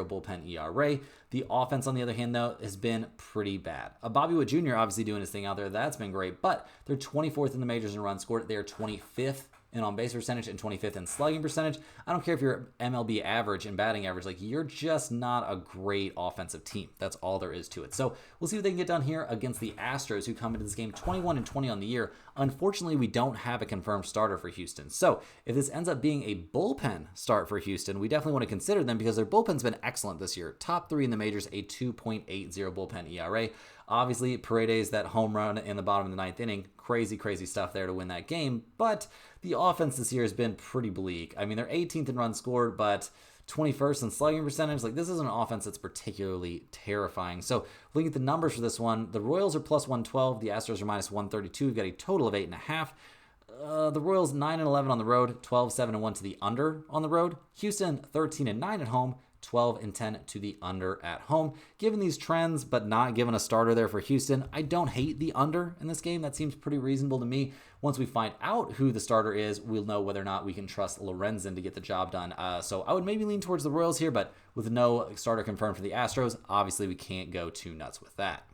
bullpen ERA. The offense, on the other hand, though, has been pretty bad. Bobby Witt Jr. obviously doing his thing out there. That's been great, but they're 24th in the majors in runs scored. They are 25th in on-base percentage and 25th in slugging percentage. I don't care if you're MLB average and batting average. You're just not a great offensive team. That's all there is to it. So we'll see what they can get done here against the Astros, who come into this game 21-20 on the year. Unfortunately, we don't have a confirmed starter for Houston. So if this ends up being a bullpen start for Houston, we definitely want to consider them, because their bullpen's been excellent this year. Top 3 in the majors, a 2.80 bullpen ERA. Obviously, Paredes, that home run in the bottom of the 9th inning, crazy stuff there to win that game. But the offense this year has been pretty bleak. They're 18th in runs scored, but 21st in slugging percentage. This isn't an offense that's particularly terrifying. So looking at the numbers for this one, the Royals are plus 112. The Astros are minus 132. We've got a total of 8.5. The Royals 9-11 on the road, 12-7-1 to the under on the road. Houston 13-9 at home, 12-10 to the under at home. Given these trends, but not given a starter there for Houston, I don't hate the under in this game. That seems pretty reasonable to me. Once we find out who the starter is, we'll know whether or not we can trust Lorenzen to get the job done. So I would maybe lean towards the Royals here, but with no starter confirmed for the Astros, obviously we can't go too nuts with that.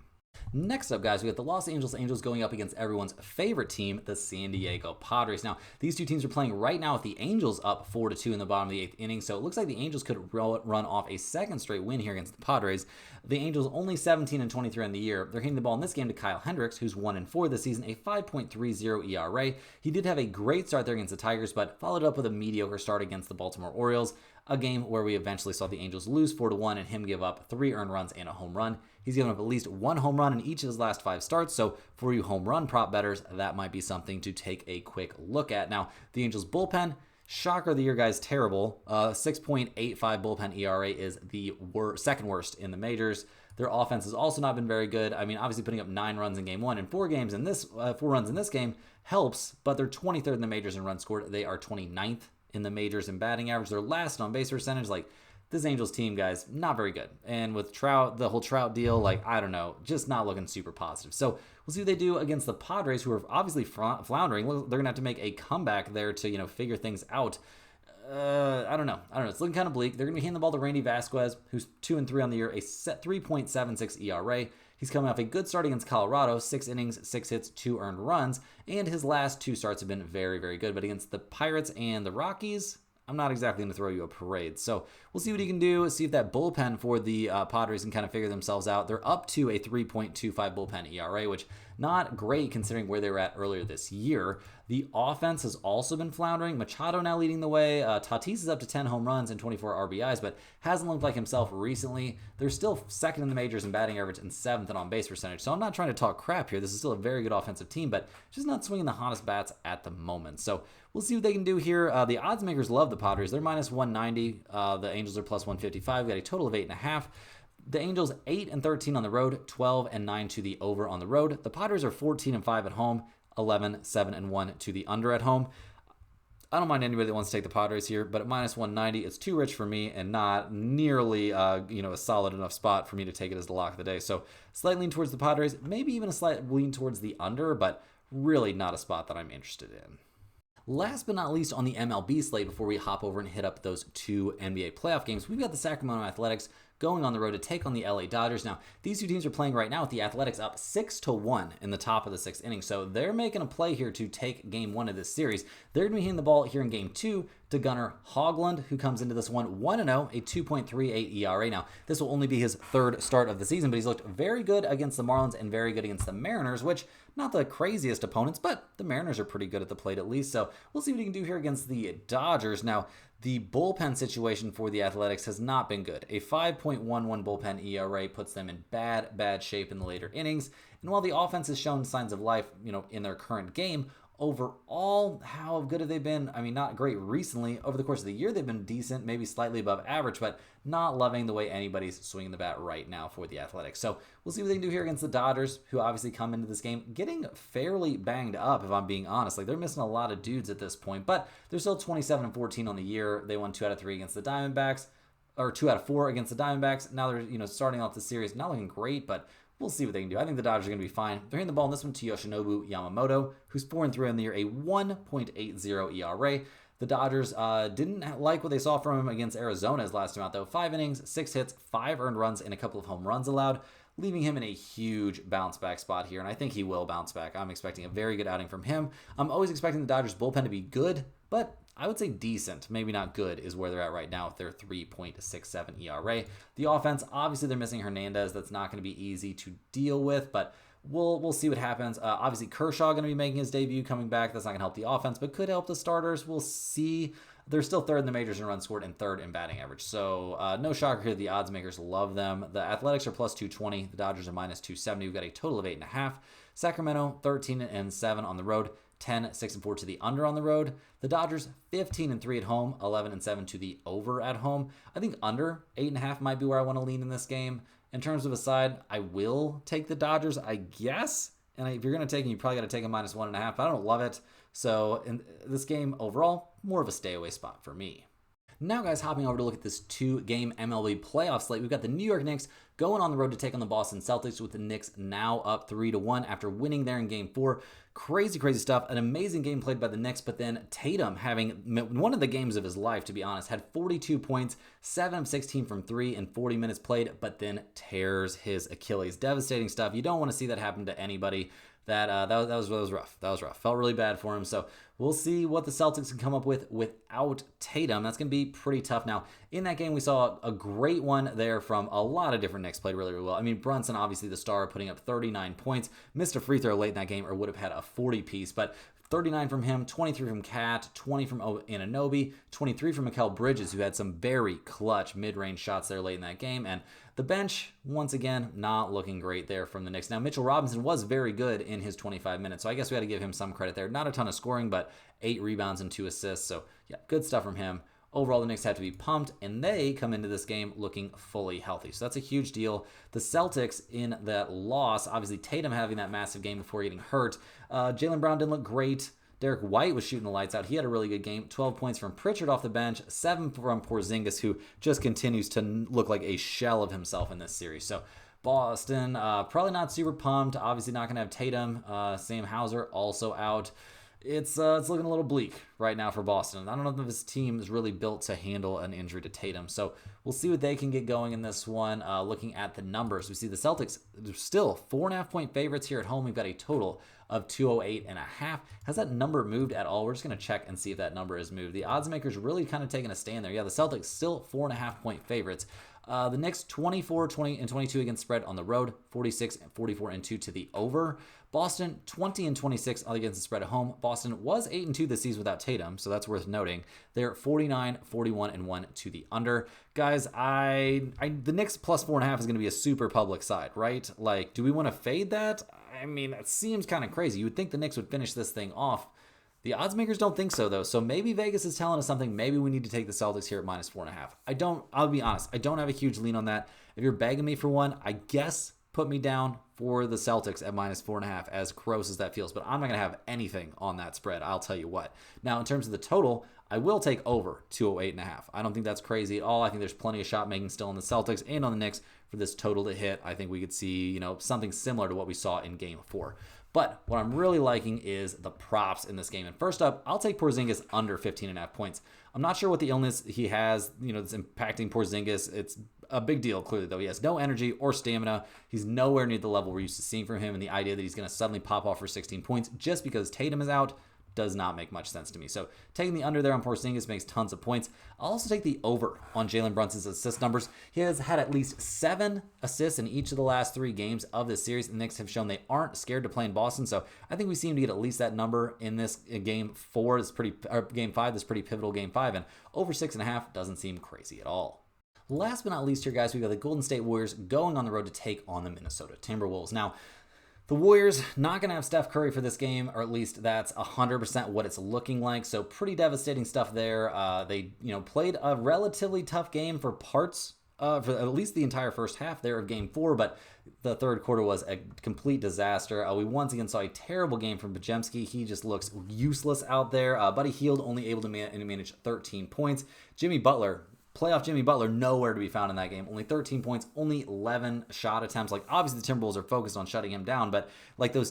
Next up, guys, we got the Los Angeles Angels going up against everyone's favorite team, the San Diego Padres. Now, these two teams are playing right now with the Angels up 4-2 in the bottom of the 8th inning, so it looks like the Angels could run off a second straight win here against the Padres. The Angels only 17-23 on the year. They're hitting the ball in this game to Kyle Hendricks, who's 1-4 this season, a 5.30 ERA. He did have a great start there against the Tigers, but followed up with a mediocre start against the Baltimore Orioles, a game where we eventually saw the Angels lose 4-1 and him give up 3 earned runs and a home run. He's given up at least 1 home run in each of his last 5 starts, so for you home run prop bettors, that might be something to take a quick look at. Now, the Angels bullpen, shocker of the year, guys, terrible. 6.85 bullpen ERA is the second worst in the majors. Their offense has also not been very good. I mean, obviously putting up 9 runs in game 1 and 4 runs in this game helps, but they're 23rd in the majors in runs scored. They are 29th in the majors in batting average. They're last on base percentage. Like, this Angels team, guys, not very good. And with Trout, the whole Trout deal, like, I don't know, just not looking super positive. So we'll see what they do against the Padres, who are obviously floundering. They're going to have to make a comeback there to, figure things out. I don't know. It's looking kind of bleak. They're going to be handing the ball to Randy Vasquez, who's 2-3 on the year, a 3.76 ERA. He's coming off a good start against Colorado, 6 innings, 6 hits, 2 earned runs, and his last 2 starts have been very, very good. But against the Pirates and the Rockies, I'm not exactly going to throw you a parade. So we'll see what he can do, see if that bullpen for the Padres can kind of figure themselves out. They're up to a 3.25 bullpen ERA, which not great considering where they were at earlier this year. The offense has also been floundering. Machado now leading the way. Tatis is up to 10 home runs and 24 RBIs, but hasn't looked like himself recently. They're still second in the majors in batting average and 7th in on-base percentage. So I'm not trying to talk crap here. This is still a very good offensive team, but just not swinging the hottest bats at the moment. So we'll see what they can do here. The odds makers love the Padres. They're minus 190. The Angels are plus 155. We got a total of 8.5. The Angels 8-13 on the road, 12-9 to the over on the road. The Padres are 14-5 at home, 11-7-1 to the under at home. I don't mind anybody that wants to take the Padres here, but at minus 190, it's too rich for me and not nearly a solid enough spot for me to take it as the lock of the day. So slight lean towards the Padres, maybe even a slight lean towards the under, but really not a spot that I'm interested in. Last but not least on the MLB slate, before we hop over and hit up those 2 NBA playoff games, we've got the Sacramento Athletics going on the road to take on the LA Dodgers. Now, these 2 teams are playing right now with the Athletics up 6-1 in the top of the 6th inning. So they're making a play here to take game 1 of this series. They're going to be hitting the ball here in game 2 to Gunnar Hoglund, who comes into this one 1-0, a 2.38 ERA. Now, this will only be his 3rd start of the season, but he's looked very good against the Marlins and very good against the Mariners, which not the craziest opponents, but the Mariners are pretty good at the plate at least. So we'll see what he can do here against the Dodgers. Now, the bullpen situation for the Athletics has not been good. A 5.11 bullpen ERA puts them in bad shape in the later innings. And while the offense has shown signs of life, in their current game, overall, how good have they been? I mean, not great recently. Over the course of the year, they've been decent, maybe slightly above average, but not loving the way anybody's swinging the bat right now for the Athletics. So we'll see what they can do here against the Dodgers, who obviously come into this game getting fairly banged up, if I'm being honest. Like, they're missing a lot of dudes at this point, but they're still 27-14 on the year. They won 2 out of 3 against the Diamondbacks, or 2 out of 4 against the Diamondbacks. Now they're, starting off the series, not looking great, but we'll see what they can do. I think the Dodgers are going to be fine. They're hitting the ball in this one to Yoshinobu Yamamoto, who's 4-3 on the year, a 1.80 ERA. The Dodgers didn't like what they saw from him against Arizona his last time out, though. 5 innings, 6 hits, 5 earned runs, and a couple of home runs allowed, leaving him in a huge bounce back spot here, and I think he will bounce back. I'm expecting a very good outing from him. I'm always expecting the Dodgers bullpen to be good, but I would say decent, maybe not good, is where they're at right now with their 3.67 ERA. The offense, obviously they're missing Hernandez. That's not going to be easy to deal with, but we'll see what happens. Obviously Kershaw going to be making his debut coming back. That's not going to help the offense, but could help the starters. We'll see. They're still 3rd in the majors in runs scored and 3rd in batting average. So no shocker here. The odds makers love them. The Athletics are plus 220. The Dodgers are minus 270. We've got a total of 8.5. Sacramento 13-7 on the road. 10-6-4 to the under on the road. The Dodgers 15-3 at home, 11-7 to the over at home. I think under 8.5 might be where I want to lean in this game. In terms of a side, I will take the Dodgers, I guess. And if you're going to take them, you probably got to take a minus 1.5. I don't love it. So in this game overall, more of a stay away spot for me. Now, guys, hopping over to look at this 2-game MLB playoff slate, we've got the New York Knicks going on the road to take on the Boston Celtics, with the Knicks now up 3-1 after winning there in Game 4. Crazy, crazy stuff. An amazing game played by the Knicks, but then Tatum, having one of the games of his life, to be honest, had 42 points, 7 of 16 from 3 in 40 minutes played, but then tears his Achilles. Devastating stuff. You don't want to see that happen to anybody. That was rough. That was rough. Felt really bad for him. So we'll see what the Celtics can come up with without Tatum. That's going to be pretty tough. Now, in that game, we saw a great one there from a lot of different Knicks. Played really, really well. I mean, Brunson, obviously the star, putting up 39 points. Missed a free throw late in that game, or would have had a 40-piece. But 39 from him, 23 from Cat, 20 from Anunoby, 23 from Mikal Bridges, who had some very clutch mid-range shots there late in that game. And the bench, once again, not looking great there from the Knicks. Now, Mitchell Robinson was very good in his 25 minutes, so I guess we got to give him some credit there. Not a ton of scoring, but 8 rebounds and 2 assists. So, yeah, good stuff from him. Overall, the Knicks have to be pumped, and they come into this game looking fully healthy. So that's a huge deal. The Celtics in that loss, obviously Tatum having that massive game before getting hurt. Jaylen Brown didn't look great. Derek White was shooting the lights out. He had a really good game. 12 points from Pritchard off the bench, 7 from Porzingis, who just continues to look like a shell of himself in this series. So Boston, probably not super pumped. Obviously not going to have Tatum. Sam Hauser also out. It's looking a little bleak right now for Boston. I don't know if this team is really built to handle an injury to Tatum. So we'll see what they can get going in this one. Looking at the numbers, we see the Celtics still 4.5-point favorites here at home. We've got a total of 208.5. Has that number moved at all? We're just going to check and see if that number has moved. The odds makers really kind of taking a stand there. Yeah, the Celtics still 4.5-point favorites. The Knicks 24, 20, and 22 against spread on the road, 46, 44, and 2 to the over. Boston 20 and 26 against the spread at home. Boston was 8-2 this season without Tatum, so that's worth noting. They're 49, 41, and 1 to the under. Guys, the Knicks plus 4.5 is going to be a super public side, right? Like, do we want to fade that? I mean, that seems kind of crazy. You would think the Knicks would finish this thing off. The odds makers don't think so, though. So maybe Vegas is telling us something. Maybe we need to take the Celtics here at minus 4.5. I'll be honest, I don't have a huge lean on that. If you're begging me for one, I guess put me down for the Celtics at minus 4.5, as gross as that feels. But I'm not going to have anything on that spread, I'll tell you what. Now, in terms of the total, I will take over 208.5. I don't think that's crazy at all. I think there's plenty of shot making still on the Celtics and on the Knicks for this total to hit. I think we could see, something similar to what we saw in Game 4. But what I'm really liking is the props in this game. And first up, I'll take Porzingis under 15.5 points. I'm not sure what the illness he has, that's impacting Porzingis. It's a big deal, clearly, though. He has no energy or stamina. He's nowhere near the level we're used to seeing from him. And the idea that he's going to suddenly pop off for 16 points just because Tatum is out does not make much sense to me. So taking the under there on Porzingis makes tons of points. I'll also take the over on Jalen Brunson's assist numbers. He has had at least 7 assists in each of the last 3 games of this series. The Knicks have shown they aren't scared to play in Boston, so I think we see him to get at least that number in this Game 4. Game 5, this pretty pivotal Game 5, and over 6.5 doesn't seem crazy at all. Last but not least here, guys, we got the Golden State Warriors going on the road to take on the Minnesota Timberwolves. Now, the Warriors not going to have Steph Curry for this game, or at least that's 100% what it's looking like. So pretty devastating stuff there. They played a relatively tough game for parts, for at least the entire first half there of Game 4, but the third quarter was a complete disaster. We once again saw a terrible game from Podziemski. He just looks useless out there. Buddy Hield only able to manage 13 points. Playoff Jimmy Butler, nowhere to be found in that game. Only 13 points, only 11 shot attempts. Like, obviously the Timberwolves are focused on shutting him down, but those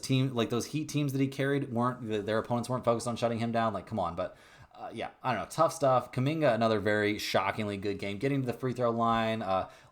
Heat teams that he carried their opponents weren't focused on shutting him down. Like, come on. But yeah, I don't know. Tough stuff. Kuminga, another very shockingly good game. Getting to the free throw line.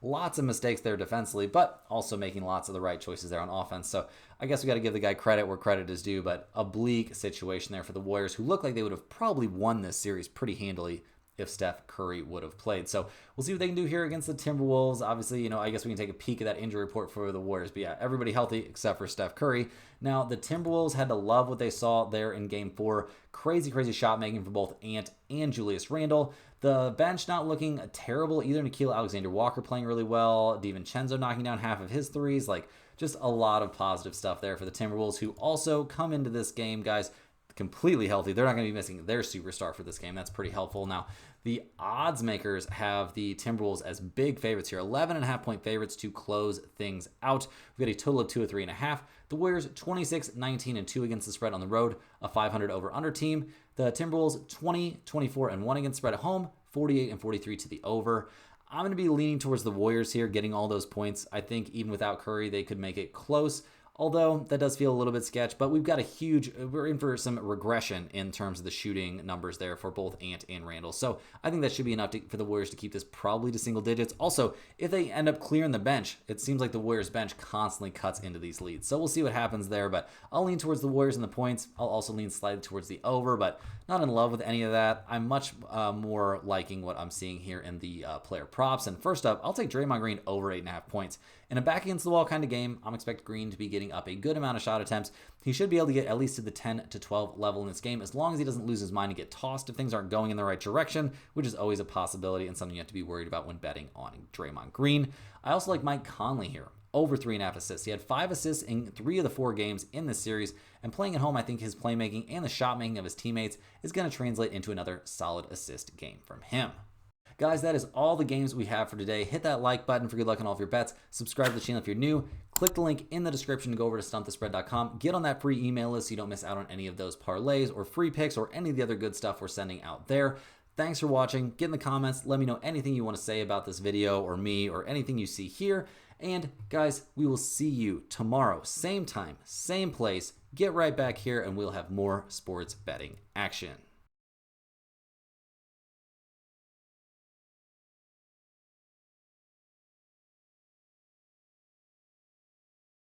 Lots of mistakes there defensively, but also making lots of the right choices there on offense. So I guess we got to give the guy credit where credit is due, but a bleak situation there for the Warriors, who look like they would have probably won this series pretty handily if Steph Curry would have played. So we'll see what they can do here against the Timberwolves. Obviously, I guess we can take a peek at that injury report for the Warriors. But yeah, everybody healthy except for Steph Curry. Now, the Timberwolves had to love what they saw there in Game 4. Crazy, crazy shot making for both Ant and Julius Randle. The bench not looking terrible either. Nickeil Alexander-Walker playing really well. DiVincenzo knocking down half of his threes. Like, just a lot of positive stuff there for the Timberwolves, who also come into this game, guys, completely healthy. They're not going to be missing their superstar for this game. That's pretty helpful. Now, the odds makers have the Timberwolves as big favorites here, 11.5-point favorites to close things out. We've got a total of 2 or 3.5. The Warriors 26, 19, and 2 against the spread on the road, a 500 over-under team. The Timberwolves 20, 24, and 1 against the spread at home, 48 and 43 to the over. I'm going to be leaning towards the Warriors here, getting all those points. I think even without Curry, they could make it close. Although that does feel a little bit sketch, but we're in for some regression in terms of the shooting numbers there for both Ant and Randall. So I think that should be enough for the Warriors to keep this probably to single digits. Also, if they end up clearing the bench, it seems like the Warriors bench constantly cuts into these leads. So we'll see what happens there, but I'll lean towards the Warriors and the points. I'll also lean slightly towards the over, but not in love with any of that. I'm much more liking what I'm seeing here in the player props. And first up, I'll take Draymond Green over 8.5 points. In a back against the wall kind of game, I'm expecting Green to be getting up a good amount of shot attempts. He should be able to get at least to the 10 to 12 level in this game, as long as he doesn't lose his mind and get tossed if things aren't going in the right direction, which is always a possibility and something you have to be worried about when betting on Draymond Green. I also like Mike Conley here, over 3.5 assists. He had 5 assists in 3 of the 4 games in this series, and playing at home, I think his playmaking and the shot making of his teammates is going to translate into another solid assist game from him. Guys, that is all the games we have for today. Hit that like button for good luck on all of your bets. Subscribe to the channel if you're new. Click the link in the description to go over to stumpthespread.com. Get on that free email list so you don't miss out on any of those parlays or free picks or any of the other good stuff we're sending out there. Thanks for watching. Get in the comments. Let me know anything you want to say about this video or me or anything you see here. And guys, we will see you tomorrow. Same time, same place. Get right back here and we'll have more sports betting action.